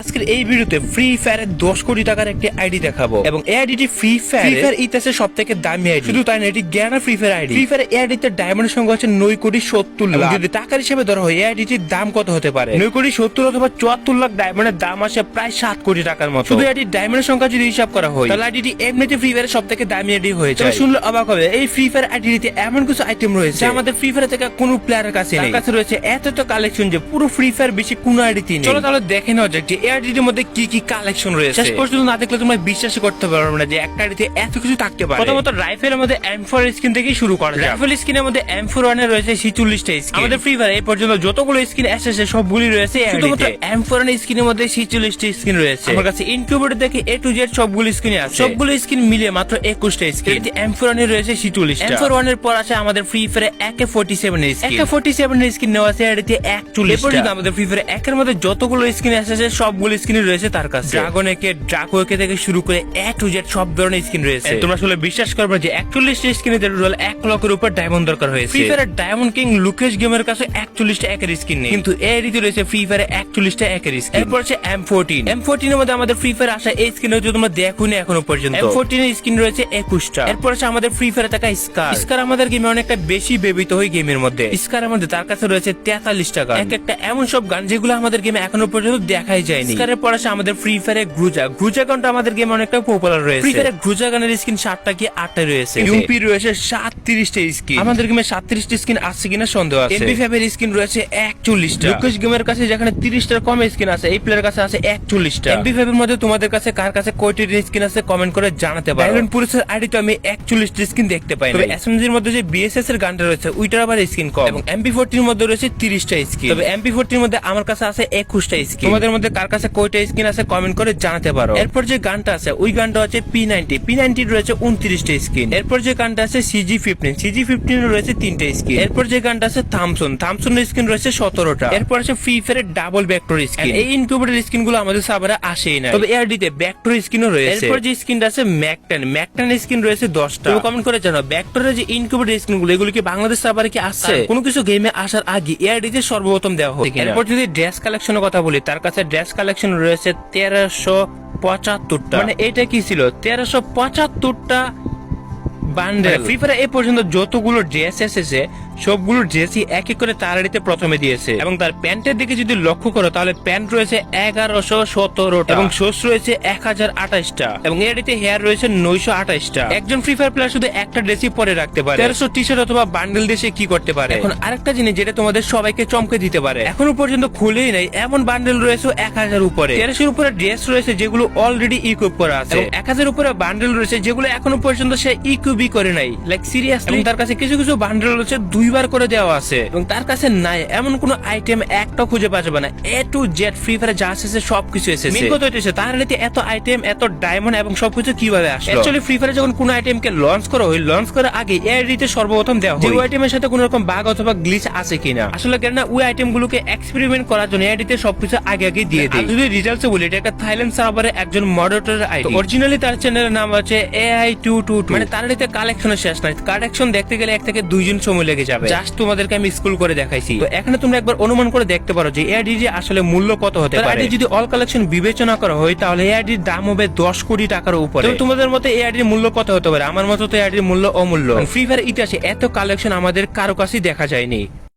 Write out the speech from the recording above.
আজকের এই ভিডিওতে ফ্রি ফায়ারের 10 কোটি টাকার একটি আইডি দেখাবো এবং এই আইডিটি ফ্রি ফায়ার ইতিহাসে সবথেকে দামি আইডি। শুধু তাই না, এটি জ্ঞানা Free Fire ID. Free Fire এই আইডিতে ডায়মন্ডের সংখ্যা হচ্ছে 9 কোটি 70 লাখ। যদি টাকার হিসেবে ধরা হয় এই আইডিটির দাম কত হতে পারে? 9 কোটি 70 অথবা 74 লাখ ডায়মন্ডের দাম আসে প্রায় 7 কোটি টাকার মতো। শুধু আইডির ডায়মন্ডের সংখ্যা যদি হিসাব করা হয় তাহলে আইডিটি এমনিতে ফ্রি ফায়ারের সবথেকে দামি আইডি হয়ে যায়। শুনলে অবাক হবে, এই ফ্রি ফায়ার আইডিটিতে এমন কিছু আইটেম রয়েছে যা আমাদের ফ্রি ফায়ার থেকে কোনো প্লেয়ারের কাছে নেই। তার কাছে রয়েছে এতটা কালেকশন যে পুরো ফ্রি ফায়ার বেশি কোনো আইডিতে নেই। চলো তাহলে দেখে নেওয়া যাক যে এই আইডিটির মধ্যে কি কি কালেকশন রয়েছে। শেষ পর্যন্ত না দেখলে তোমরা বিশ্বাস করতে পারবে না যে একটা আইডিতে এত কিছু থাকতে পারে। প্রথমত রাইফেলের মধ্যে M4 স্কিন থেকে শুরু করা যায়। রাইফেল স্কিনের মধ্যে M41 এর রয়েছে 46টা স্কিন। আমাদের ফ্রি ফায়ারে এই পর্যন্ত যতগুলো স্কিন এসেছে সবগুলি রয়েছে শুধুমাত্র M41 স্কিনের মধ্যে 46টা স্কিন রয়েছে। আমার কাছে ইনকিউবেটর থেকে A to Z সবগুলো স্কিন আছে। সবগুলো স্কিন মিলিয়ে মাত্র 21টা স্কিন। M41 এর রয়েছে 46টা। M41 এর পর আছে আমাদের ফ্রি ফায়ারে AK47 এর স্কিন। AK47 এর স্কিন নেওয়া আছে আইডিতে 41টা। এরপর যদি আমাদের ফ্রি ফায়ারে একের মধ্যে যতগুলো স্কিন এসেছে সবগুলো স্কিন রয়েছে তার কাছে। ড্রাগন একে ড্রাকোকে থেকে শুরু করে A to Z সব ধরনের স্কিন রয়েছে। তোমরা আসলে বিশ্বাস করবে যে 41টা স্কিনে টোটাল 1 লক্ষের উপর ডায়মন্ড দরকার হয়েছে। ফ্রি ফায়ারের ডায়মন্ড কিং লুকেশ গেমের কাছে 41টা একের স্কিন নেই, কিন্তু এই আইডিতে রয়েছে ফ্রি ফায়ারে 41টা একের স্কিন। এরপর আছে M14 এর মধ্যে আমাদের ফ্রি ফায়ার আসা এই স্কিন হচ্ছে তোমরা দেখোনি এখনো পর্যন্ত। M14 এর স্কিন রয়েছে 21টা। এরপর আছে আমাদের ফ্রি ফায়ারে থাকা স্কার আমাদের গেমে অনেকটা বেশি ব্যবহৃত হয় গেমের মধ্যে। স্কারের মধ্যে তার কাছে রয়েছে 43টা গান। একটা এমন সব গান যেগুলো আমাদের গেমে এখনো পর্যন্ত দেখাই যায়নি। স্কারের পর আছে আমাদের ফ্রি ফায়ারে গ্রুজা গানটা আমাদের গেমে অনেকটা পপুলার রয়েছে। ফ্রি ফায়ারে গ্রুজা গানের স্কিন 7টা কি 8টা রয়েছে। ইউপি রয়েছে 37টা স্কিন। আমাদের গেমে 37টা স্কিন আছে কিনা সন্দেহ আছে। MP5 এর স্কিন রয়েছে 41টা। লুকেশ গেমের কাছে যেখানে 30টার কম স্কিন আছে এই প্লেয়ারের কাছে আছে 41টা। MP5 এর মধ্যে তোমাদের কাছে কার কাছে কয়টি স্কিন আছে কমেন্ট করে জানাতে পারো। ডায়মন্ড পুলিশের আইডি তো আমি 41টা স্কিন দেখতে পাই না। তবে SMG এর মধ্যে যে BSS এর গানটা রয়েছে ওইটার আবার স্কিন কম এবং MP40 এর মধ্যে রয়েছে 30টা স্কিন। তবে MP40 এর মধ্যে আমার কাছে আছে 21টা স্কিন। তোমাদের মধ্যে কার কাছে কয়টা স্কিন আছে কমেন্ট করে জানাতে পারো। এরপর যে গানটা আছে ওই গানটা হচ্ছে P90 রয়েছে 29টা স্কিন। এরপর যে গানটা আছে CG15 এর রয়েছে 3টা স্কিন। এরপর যে গানটা আছে থামসন এর স্কিন রয়েছে 17টা। এরপর আছে ফ্রি ফায়ারের ডাবল ভেক্টর স্কিন। এই ইনকিউবেটর স্কিন গুলো আমাদের সার্ভারে আসেই না, তবে এআরডি তে ভেক্টর স্কিনও রয়েছে। এরপর যে স্কিনটা আছে ম্যাকটেন স্কিন রয়েছে 10টা। তুমি কমেন্ট করে জানাও ভেক্টরের যে ইনকিউবেটর স্কিন গুলো এগুলো কি বাংলাদেশ সার্ভারে কি আসছে? কোনো কিছু গেমে আসার আগে এআরডি তে সর্বপ্রথম দেওয়া হয়। এরপর যদি ড্রেস কালেকশনের কথা বলি তার কাছে ড্রেস কালেকশন রয়েছে 1375টা। মানে এটা কি ছিল 1375টা বান্ডেল। ফ্রি ফায়ার এই পর্যন্ত যতগুলো ড্রেস এসেছে সবগুলো ড্রেসই এক এক করে তার আইডিতে প্রথমে দিয়েছে এবং তার প্যান্টের দিকে যদি লক্ষ্য করো তাহলে প্যান্ট রয়েছে 1117টা এবং শোস রয়েছে 1028টা এবং এর আইডিতে হেয়ার রয়েছে 928টা। একজন ফ্রি ফায়ার প্লেয়ার শুধু একটা ড্রেসই পরে রাখতে পারে। 1300 টি-শার্ট অথবা বান্ডেল দেশে কি করতে পারে? এখন আরেকটা জিনিস যেটা তোমাদের সবাইকে চমকে দিতে পারে, এখনো পর্যন্ত খুলেই নাই এমন বান্ডেল রয়েছে 1000 উপরে। 1300 উপরে ড্রেস রয়েছে যেগুলো অলরেডি ইকুইপ করা আছে এবং 1000 উপরে বান্ডেল রয়েছে যেগুলো এখনো পর্যন্ত সে ইকুইপই করে নাই। লাইক সিরিয়াসলি তার কাছে কিছু কিছু বান্ডেল রয়েছে 2বার করে দেওয়া আছে এবং তার কাছে নাই এমন কোন আইটেম একটা খুঁজে পাওয়া যাবে না। A to Z ফ্রি ফায়ারে যা এসেছে সবকিছু এসেছে। মেন কথা হচ্ছে তার আইডিতে এত আইটেম এত ডায়মন্ড এবং সবকিছু কিভাবে আসলো? অ্যাকচুয়ালি ফ্রি ফায়ারে যখন কোন আইটেমকে লঞ্চ করা হয় লঞ্চ করার আগে এই আইডিতে সর্বপ্রথম দেওয়া হয় যে আইটেমের সাথে কোনো রকম বাগ অথবা গ্লিচ আছে কিনা। আসলে কেন না ওই আইটেমগুলোকে এক্সপেরিমেন্ট করার জন্য আইডিতে সবকিছু আগে দিয়ে দেয়। যদি রিজাল্টস বলি এটা একটা থাইল্যান্ড সার্ভারে একজন মডারেটরের আইডি। অরিজিনালি তার চ্যানেলের নাম হচ্ছে AI222। মানে তার আইডিতে কালেকশনের শেষ নাই। কালেকশন দেখতে গেলে 1 থেকে 2 দিন সময় লেগে যাবে। জাস্ট তোমাদেরকে আমি স্কুল করে দেখাইছি। তো এখানে তোমরা একবার অনুমান করে দেখতে পারো যে এআইডি আসলে মূল্য কত হতে পারে। যদি অল কালেকশন বিবেচনা করা হয় তাহলে এআইডির দাম হবে 10 কোটি টাকার উপরে। তোমাদের মতে এআইডির মূল্য কত হতে পারে? আমার মতে তো এআইডির মূল্য অমূল্য। ফ্রি ফায়ার ইতিহাসে এত কালেকশন আমাদের কারো কাছেই দেখা যায়নি।